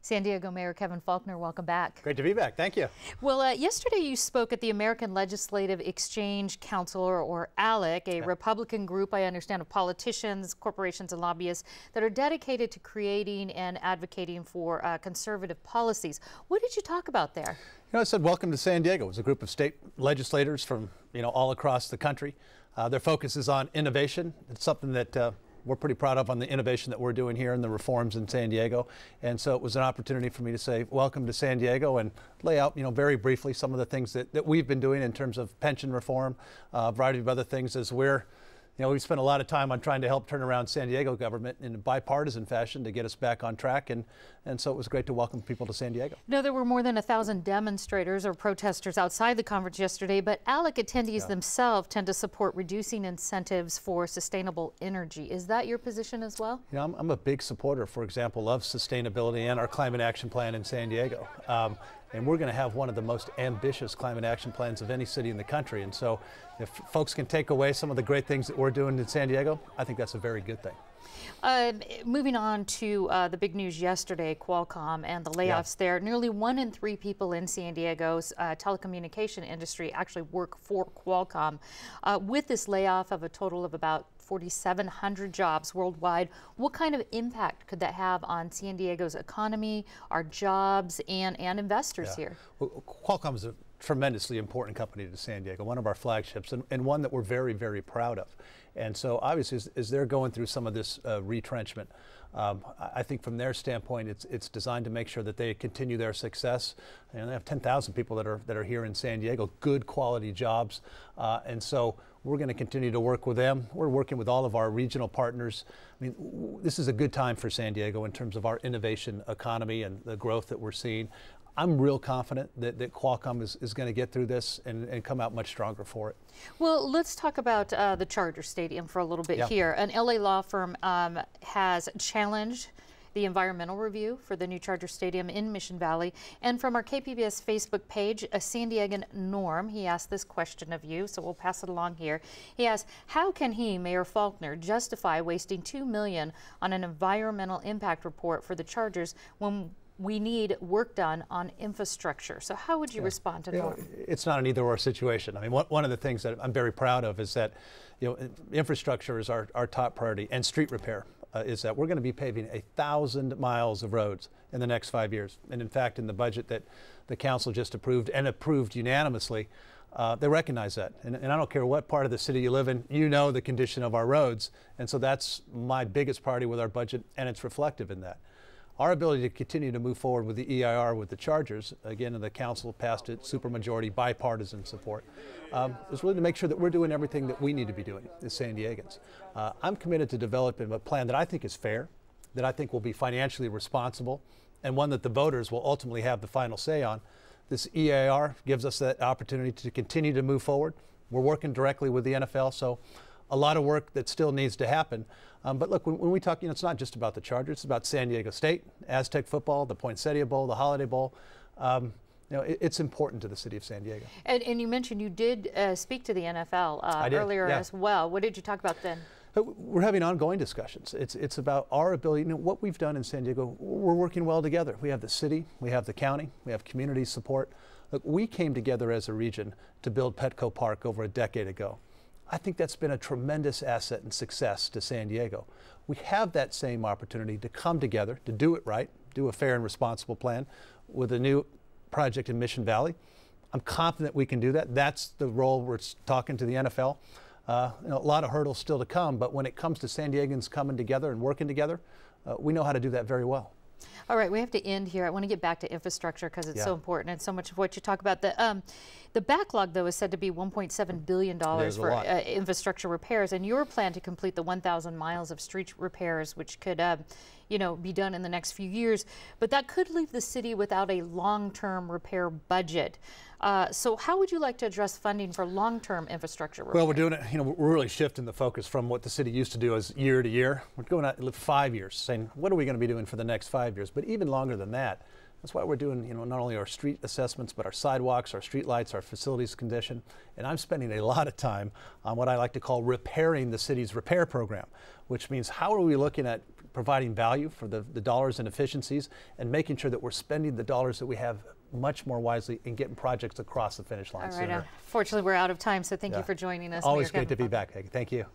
San Diego Mayor Kevin Faulconer, welcome back. Great to be back. Thank you. Well, yesterday you spoke at the American Legislative Exchange Council, or ALEC, a Republican group, I understand, of politicians, corporations, and lobbyists that are dedicated to creating and advocating for conservative policies. What did you talk about there? I said welcome to San Diego. It was a group of state legislators from all across the country. Their focus is on innovation. It's something that we're pretty proud of, on the innovation that we're doing here and the reforms in San Diego. And so it was an opportunity for me to say welcome to San Diego and lay out, very briefly some of the things that we've been doing in terms of pension reform, a variety of other things as we've spent a lot of time on trying to help turn around San Diego government in a bipartisan fashion to get us back on track. And so it was great to welcome people to San Diego. There were more than 1,000 demonstrators or protesters outside the conference yesterday, but ALEC attendees themselves tend to support reducing incentives for sustainable energy. Is that your position as well? I'm a big supporter, for example, of sustainability and our climate action plan in San Diego. And we're going to have one of the most ambitious climate action plans of any city in the country. And so if folks can take away some of the great things that we're doing in San Diego, I think that's a very good thing. Moving on to the big news yesterday, Qualcomm and the layoffs there. Nearly 1 in 3 people in San Diego's telecommunication industry actually work for Qualcomm. With this layoff of a total of about 4,700 jobs worldwide, what kind of impact could that have on San Diego's economy, our jobs, and investors here? Well, Qualcomm is a tremendously important company to San Diego, one of our flagships, and one that we're very, very proud of. And so obviously, as they're going through some of this retrenchment, I think from their standpoint, it's designed to make sure that they continue their success. They have 10,000 people that are here in San Diego, good quality jobs, and so we're going to continue to work with them. We're working with all of our regional partners. This is a good time for San Diego in terms of our innovation economy and the growth that we're seeing. I'm real confident that Qualcomm is going to get through this and come out much stronger for it. Well, let's talk about the Charger Stadium for a little bit here. An LA law firm has challenged the environmental review for the new Charger Stadium in Mission Valley. And from our KPBS Facebook page, a San Diegan Norm, he asked this question of you, so we'll pass it along here. He asked, how can he, Mayor Faulconer, justify wasting $2 million on an environmental impact report for the Chargers when we need work done on infrastructure? So how would you respond to that? It's not an either-or situation. One of the things that I'm very proud of is that infrastructure is our top priority, and street repair is that we're going to be paving 1,000 miles of roads in the next 5 years. And in fact, in the budget that the council just approved, and approved unanimously, they recognize that. And I don't care what part of the city you live in, the condition of our roads. And so that's my biggest priority with our budget, and it's reflective in that. Our ability to continue to move forward with the EIR with the Chargers, again, the council passed it, supermajority, bipartisan support, is really to make sure that we're doing everything that we need to be doing as San Diegans. I'm committed to developing a plan that I think is fair, that I think will be financially responsible, and one that the voters will ultimately have the final say on. This EIR gives us that opportunity to continue to move forward. We're working directly with the NFL, so a lot of work that still needs to happen. But look, when we talk, it's not just about the Chargers. It's about San Diego State, Aztec football, the Poinsettia Bowl, the Holiday Bowl. It's important to the city of San Diego. And you mentioned you did speak to the NFL earlier as well. What did you talk about then? We're having ongoing discussions. It's about our ability, what we've done in San Diego. We're working well together. We have the city, we have the county, we have community support. Look, we came together as a region to build Petco Park over a decade ago. I think that's been a tremendous asset and success to San Diego. We have that same opportunity to come together, to do it right, do a fair and responsible plan with a new project in Mission Valley. I'm confident we can do that. That's the role we're talking to the NFL. A lot of hurdles still to come, but when it comes to San Diegans coming together and working together, we know how to do that very well. All right, we have to end here. I want to get back to infrastructure because it's so important and so much of what you talk about. The backlog, though, is said to be $1.7 billion for infrastructure repairs, and your plan to complete the 1,000 miles of street repairs, which could be done in the next few years. But that could leave the city without a long-term repair budget. So how would you like to address funding for long-term infrastructure repair? Well, we're doing it, we're really shifting the focus from what the city used to do as year to year. We're going out 5 years, saying, what are we going to be doing for the next 5 years? But even longer than that, That's why we're doing, not only our street assessments, but our sidewalks, our street lights, our facilities condition. And I'm spending a lot of time on what I like to call repairing the city's repair program, which means how are we looking at providing value for the dollars and efficiencies and making sure that we're spending the dollars that we have much more wisely and getting projects across the finish line sooner. Fortunately, we're out of time, so thank you for joining us. Always great to be back, Peggy. Thank you.